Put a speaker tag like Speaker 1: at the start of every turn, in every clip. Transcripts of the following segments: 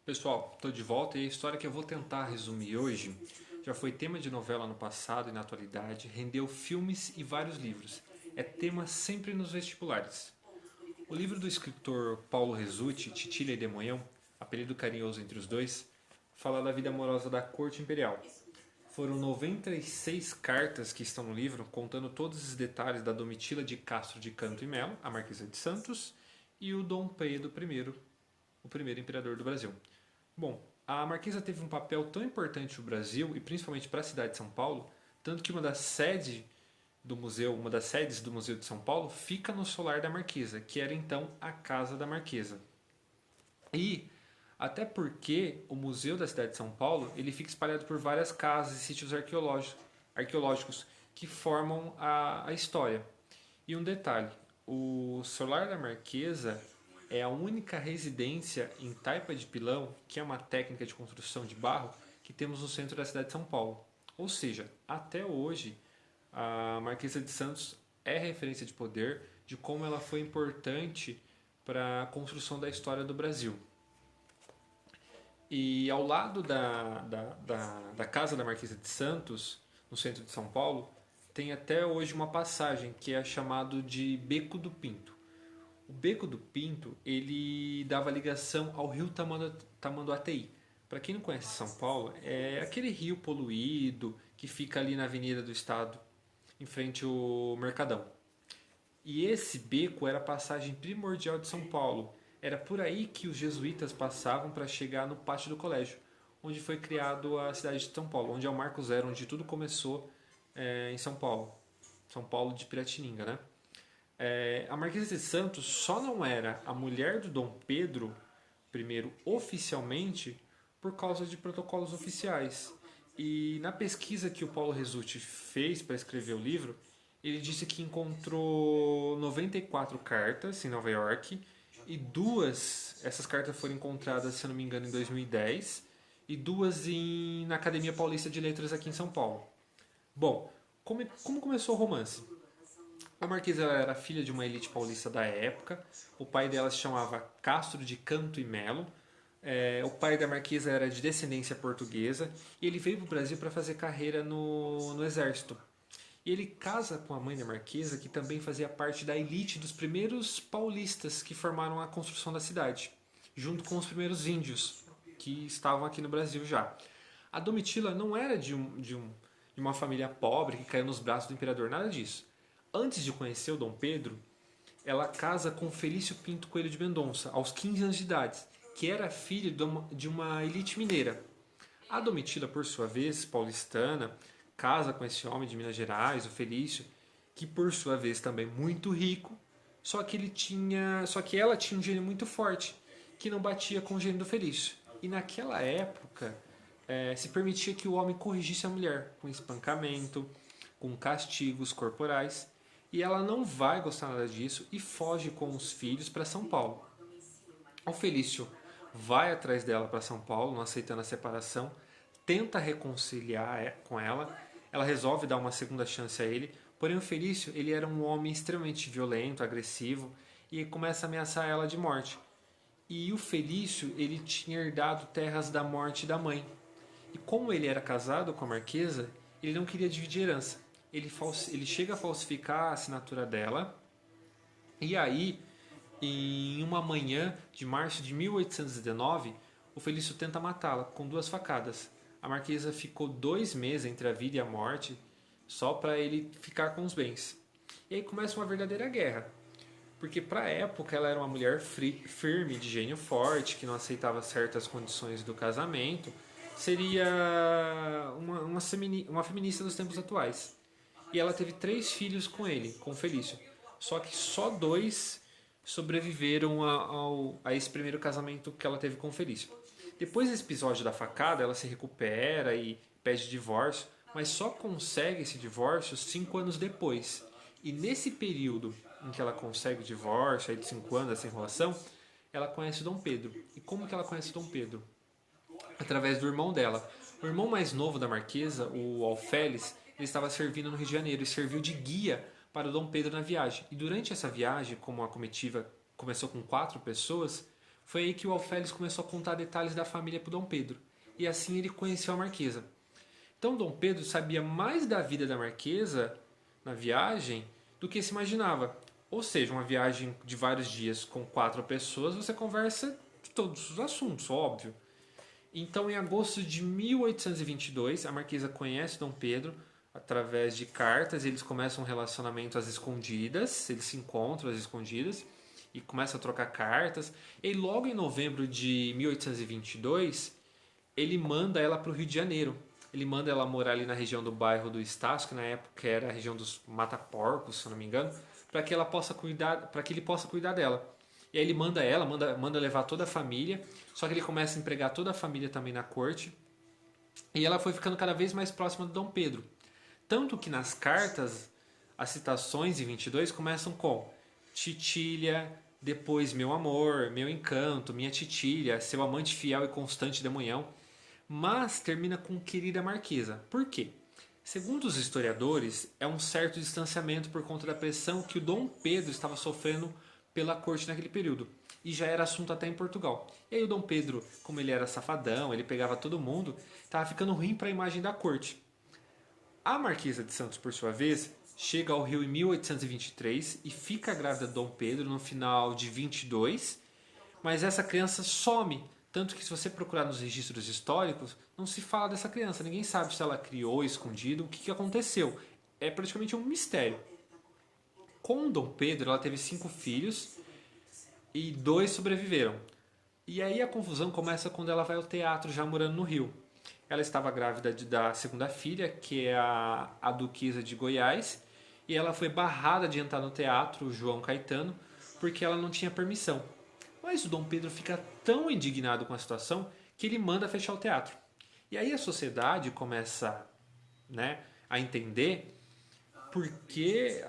Speaker 1: Pessoal, estou de volta e a história que eu vou tentar resumir hoje já foi tema de novela no passado e na atualidade, rendeu filmes e vários livros. É tema sempre nos vestibulares. O livro do escritor Paulo Resutti, Titília e Demonhão, apelido carinhoso entre os dois, fala da vida amorosa da corte imperial. Foram 96 cartas que estão no livro, contando todos os detalhes da Domitila de Castro de Canto e Melo, a Marquesa de Santos, e o Dom Pedro I, o primeiro imperador do Brasil. Bom, a Marquesa teve um papel tão importante no Brasil e principalmente para a cidade de São Paulo, tanto que uma das sedes do Museu de São Paulo fica no solar da Marquesa, que era então a casa da Marquesa. E até porque o Museu da cidade de São Paulo, ele fica espalhado por várias casas e sítios arqueológicos que formam a história. E um detalhe, o solar da Marquesa é a única residência em taipa de pilão, que é uma técnica de construção de barro, que temos no centro da cidade de São Paulo. Ou seja, até hoje, a Marquesa de Santos é referência de poder de como ela foi importante para a construção da história do Brasil. E ao lado da casa da Marquesa de Santos, no centro de São Paulo, tem até hoje uma passagem que é chamado de Beco do Pinto. O Beco do Pinto, ele dava ligação ao rio Tamanduateí. Para quem não conhece São Paulo, é aquele rio poluído que fica ali na Avenida do Estado, em frente ao Mercadão. E esse beco era a passagem primordial de São Paulo. Era por aí que os jesuítas passavam para chegar no pátio do colégio, onde foi criado a cidade de São Paulo, onde é o Marco Zero, onde tudo começou em São Paulo. São Paulo de Piratininga, né? A Marquesa de Santos só não era a mulher do Dom Pedro I oficialmente por causa de protocolos oficiais. E na pesquisa que o Paulo Resutti fez para escrever o livro, ele disse que encontrou 94 cartas em Nova York e essas cartas foram encontradas, se eu não me engano, em 2010 e duas na Academia Paulista de Letras aqui em São Paulo. Bom, como começou o romance? A Marquesa era filha de uma elite paulista da época. O pai dela se chamava Castro de Canto e Melo. O pai da Marquesa era de descendência portuguesa e ele veio para o Brasil para fazer carreira no exército. E ele casa com a mãe da Marquesa, que também fazia parte da elite dos primeiros paulistas que formaram a construção da cidade, junto com os primeiros índios que estavam aqui no Brasil já. A Domitila não era de uma família pobre que caiu nos braços do imperador, nada disso. Antes de conhecer o Dom Pedro, ela casa com Felício Pinto Coelho de Mendonça, aos 15 anos de idade, que era filho de uma elite mineira. A Domitila, por sua vez, paulistana, casa com esse homem de Minas Gerais, o Felício, que por sua vez também muito rico, só que ela tinha um gênio muito forte, que não batia com o gênio do Felício. E naquela época se permitia que o homem corrigisse a mulher com espancamento, com castigos corporais, e ela não vai gostar nada disso e foge com os filhos para São Paulo. O Felício vai atrás dela para São Paulo, não aceitando a separação, tenta reconciliar com ela, ela resolve dar uma segunda chance a ele, porém o Felício ele era um homem extremamente violento, agressivo e começa a ameaçar ela de morte. E o Felício ele tinha herdado terras da morte da mãe. E como ele era casado com a Marquesa, ele não queria dividir herança. Ele chega a falsificar a assinatura dela. E aí, em uma manhã de março de 1819, o Felício tenta matá-la com duas facadas. A Marquesa ficou 2 meses entre a vida e a morte só para ele ficar com os bens. E aí começa uma verdadeira guerra. Porque para a época ela era uma mulher firme, de gênio forte, que não aceitava certas condições do casamento. Seria uma feminista dos tempos atuais. E ela teve 3 filhos com ele, com o Felício. Só que só 2 sobreviveram a esse primeiro casamento que ela teve com o Felício. Depois desse episódio da facada, ela se recupera e pede divórcio, mas só consegue esse divórcio 5 anos depois. E nesse período em que ela consegue o divórcio, aí de 5 anos, essa enrolação, ela conhece o Dom Pedro. E como que ela conhece o Dom Pedro? Através do irmão dela. O irmão mais novo da Marquesa, o Alfélis, ele estava servindo no Rio de Janeiro e serviu de guia para o Dom Pedro na viagem. E durante essa viagem, como a comitiva começou com 4 pessoas, Foi aí que o Alferes começou a contar detalhes da família para o Dom Pedro. E assim ele conheceu a Marquesa. Então Dom Pedro sabia mais da vida da Marquesa na viagem do que se imaginava. Ou seja, uma viagem de vários dias com 4 pessoas, você conversa de todos os assuntos, óbvio. Então, em agosto de 1822, a Marquesa conhece Dom Pedro através de cartas. Eles começam um relacionamento às escondidas, eles se encontram às escondidas e começam a trocar cartas. E logo em novembro de 1822, ele manda ela para o Rio de Janeiro. Ele manda ela morar ali na região do bairro do Estácio, que na época era a região dos Mata-Porcos, se eu não me engano, para que ela possa cuidar, para que ele possa cuidar dela. E aí ele manda ela, manda levar toda a família, só que ele começa a empregar toda a família também na corte. E ela foi ficando cada vez mais próxima do Dom Pedro. Tanto que nas cartas, as citações em 22 começam com Titília, depois meu amor, meu encanto, minha Titília, seu amante fiel e constante demunhão, mas termina com querida Marquesa. Por quê? Segundo os historiadores, é um certo distanciamento por conta da pressão que o Dom Pedro estava sofrendo pela corte naquele período. E já era assunto até em Portugal. E aí o Dom Pedro, como ele era safadão, ele pegava todo mundo, estava ficando ruim para a imagem da corte. A Marquesa de Santos, por sua vez, chega ao Rio em 1823 e fica grávida de Dom Pedro no final de 22, mas essa criança some. Tanto que se você procurar nos registros históricos, não se fala dessa criança. Ninguém sabe se ela criou, escondido, o que aconteceu. É praticamente um mistério. Com Dom Pedro, ela teve 5 filhos e 2 sobreviveram. E aí a confusão começa quando ela vai ao teatro, já morando no Rio. Ela estava grávida da segunda filha, que é a Duquesa de Goiás, e ela foi barrada de entrar no teatro, João Caetano, porque ela não tinha permissão. Mas o Dom Pedro fica tão indignado com a situação que ele manda fechar o teatro. E aí a sociedade começa, né, a entender por que,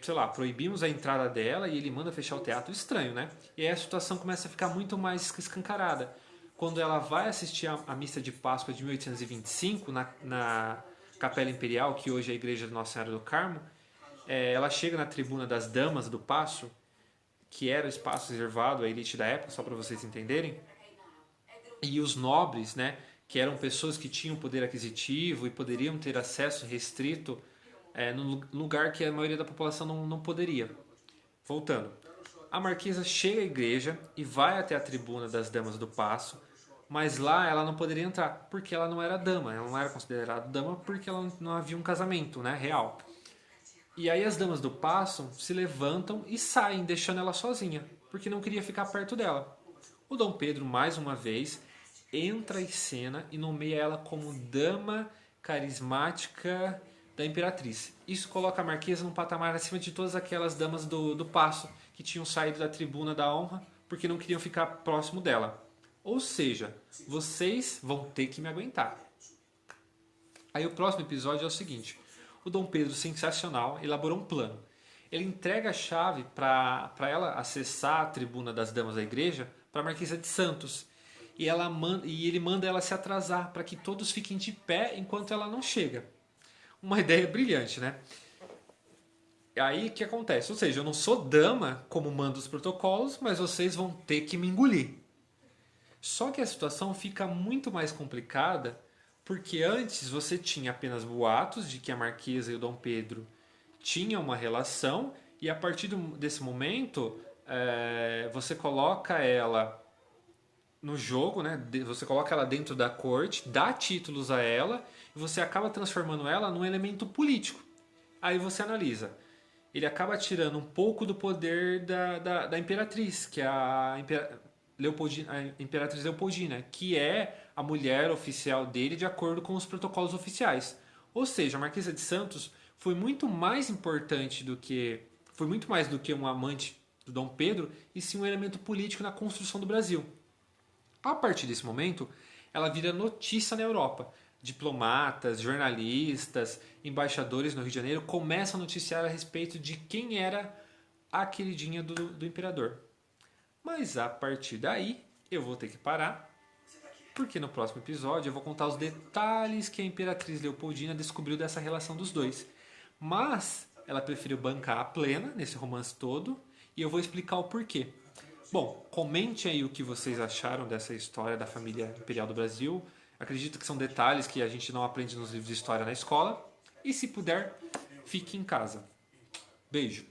Speaker 1: sei lá, proibimos a entrada dela e ele manda fechar o teatro. Estranho, né? E aí a situação começa a ficar muito mais escancarada. Quando ela vai assistir a missa de Páscoa de 1825 na Capela Imperial, que hoje é a Igreja de Nossa Senhora do Carmo, ela chega na tribuna das Damas do Paço, que era o espaço reservado à elite da época, só para vocês entenderem, e os nobres, né, que eram pessoas que tinham poder aquisitivo e poderiam ter acesso restrito no lugar que a maioria da população não poderia. Voltando, a Marquesa chega à igreja e vai até a tribuna das Damas do Paço, mas lá ela não poderia entrar, porque ela não era dama, ela não era considerada dama porque ela não havia um casamento, né, real. E aí as Damas do Paço se levantam e saem, deixando ela sozinha, porque não queria ficar perto dela. O Dom Pedro, mais uma vez, entra em cena e nomeia ela como dama carismática da Imperatriz. Isso coloca a Marquesa num patamar acima de todas aquelas damas do Paço que tinham saído da tribuna da honra porque não queriam ficar próximo dela. Ou seja, vocês vão ter que me aguentar. Aí o próximo episódio é o seguinte: o Dom Pedro, sensacional, elaborou um plano. Ele entrega a chave para ela acessar a tribuna das damas da igreja para a Marquesa de Santos. E ele manda ela se atrasar para que todos fiquem de pé enquanto ela não chega. Uma ideia brilhante, né? Aí o que acontece? Ou seja, eu não sou dama como manda os protocolos, mas vocês vão ter que me engolir. Só que a situação fica muito mais complicada porque antes você tinha apenas boatos de que a Marquesa e o Dom Pedro tinham uma relação e a partir desse momento você coloca ela no jogo, né? Você coloca ela dentro da corte, dá títulos a ela e você acaba transformando ela num elemento político. Aí você analisa. Ele acaba tirando um pouco do poder da Imperatriz, que é a Imperatriz Leopoldina, que é a mulher oficial dele de acordo com os protocolos oficiais. Ou seja, a Marquesa de Santos foi muito mais importante foi muito mais do que um amante do Dom Pedro, e sim um elemento político na construção do Brasil. A partir desse momento, ela vira notícia na Europa. Diplomatas, jornalistas, embaixadores no Rio de Janeiro começam a noticiar a respeito de quem era a queridinha do imperador. Mas a partir daí, eu vou ter que parar, porque no próximo episódio eu vou contar os detalhes que a Imperatriz Leopoldina descobriu dessa relação dos dois. Mas ela preferiu bancar a plena nesse romance todo, e eu vou explicar o porquê. Bom, comente aí o que vocês acharam dessa história da família imperial do Brasil. Acredito que são detalhes que a gente não aprende nos livros de história na escola. E se puder, fique em casa. Beijo.